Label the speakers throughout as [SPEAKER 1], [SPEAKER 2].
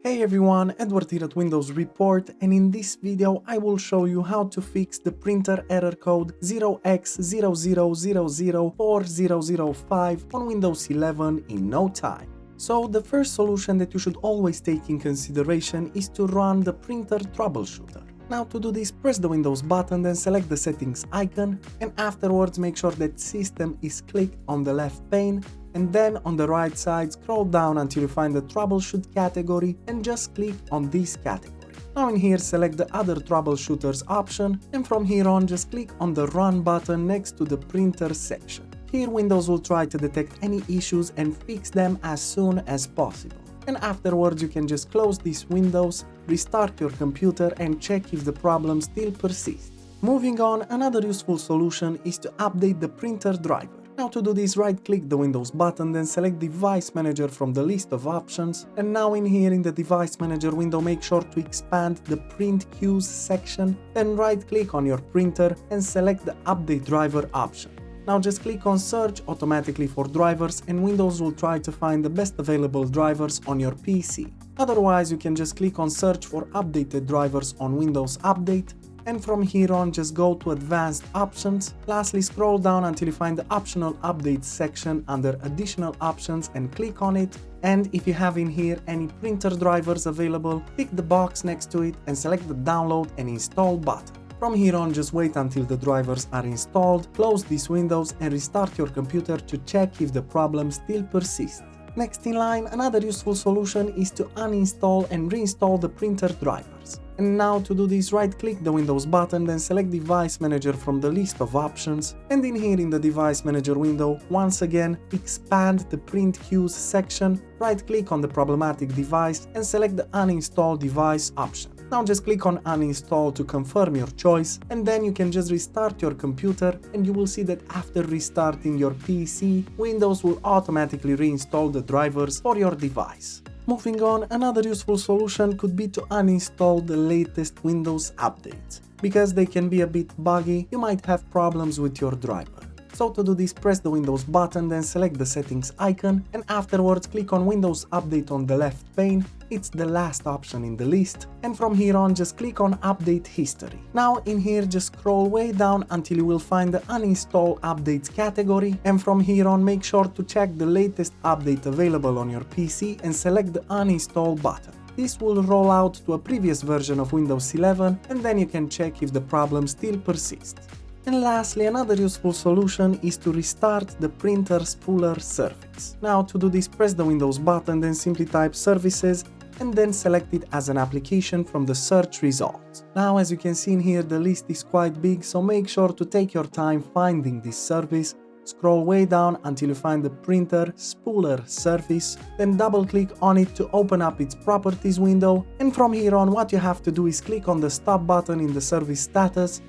[SPEAKER 1] Hey everyone, Edward here at Windows Report, and in this video I will show you how to fix the printer error code 0x00004005 on Windows 11 in no time. So the first solution that you should always take in consideration is to run the Printer Troubleshooter. Now to do this, press the Windows button, then select the settings icon, and afterwards make sure that System is clicked on the left pane, and then on the right side scroll down until you find the Troubleshoot category and just click on this category. Now in here select the Other Troubleshooters option, and from here on just click on the Run button next to the Printer section. Here Windows will try to detect any issues and fix them as soon as possible. And afterwards you can just close these windows, restart your computer and check if the problem still persists. Moving on, another useful solution is to update the printer driver. Now to do this, right-click the Windows button, then select Device Manager from the list of options, and now in here in the Device Manager window make sure to expand the Print Queues section, then right-click on your printer and select the Update Driver option. Now just click on Search automatically for drivers and Windows will try to find the best available drivers on your PC. Otherwise you can just click on Search for updated drivers on Windows Update, and from here on just go to Advanced Options. Lastly, scroll down until you find the Optional Updates section under Additional Options and click on it. And if you have in here any printer drivers available, tick the box next to it and select the Download and Install button. From here on just wait until the drivers are installed, close these windows and restart your computer to check if the problem still persists. Next in line, another useful solution is to uninstall and reinstall the printer drivers. And now to do this, right-click the Windows button, then select Device Manager from the list of options, and in here in the Device Manager window, once again, expand the Print Queues section, right-click on the problematic device and select the Uninstall Device option. Now just click on Uninstall to confirm your choice, and then you can just restart your computer and you will see that after restarting your PC, Windows will automatically reinstall the drivers for your device. Moving on, another useful solution could be to uninstall the latest Windows updates. Because they can be a bit buggy, you might have problems with your driver. So to do this, press the Windows button, then select the settings icon, and afterwards click on Windows Update on the left pane. It's the last option in the list, and from here on just click on Update History. Now in here just scroll way down until you will find the Uninstall Updates category, and from here on make sure to check the latest update available on your PC and select the Uninstall button. This will roll out to a previous version of Windows 11, and then you can check if the problem still persists. And lastly, another useful solution is to restart the printer spooler service. Now to do this, press the Windows button, then simply type Services and then select it as an application from the search results. Now as you can see in here, the list is quite big, so make sure to take your time finding this service. Scroll way down until you find the Printer Spooler service, then double click on it to open up its properties window, and from here on what you have to do is click on the Stop button in the service status,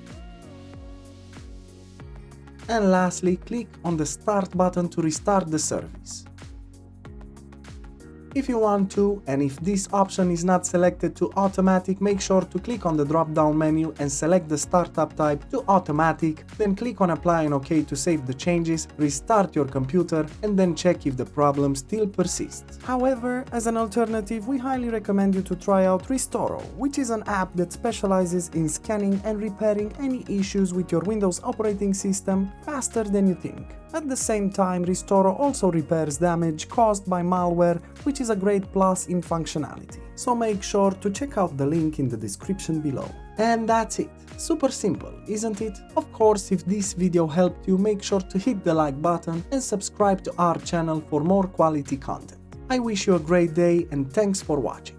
[SPEAKER 1] and lastly click on the Start button to restart the service. If you want to, and if this option is not selected to automatic, make sure to click on the drop-down menu and select the startup type to automatic, then click on Apply and OK to save the changes, restart your computer, and then check if the problem still persists. However, as an alternative, we highly recommend you to try out Restoro, which is an app that specializes in scanning and repairing any issues with your Windows operating system faster than you think. At the same time, Restoro also repairs damage caused by malware, which is a great plus in functionality. So make sure to check out the link in the description below. And that's it. Super simple, isn't it? Of course, if this video helped you, make sure to hit the like button and subscribe to our channel for more quality content. I wish you a great day and thanks for watching.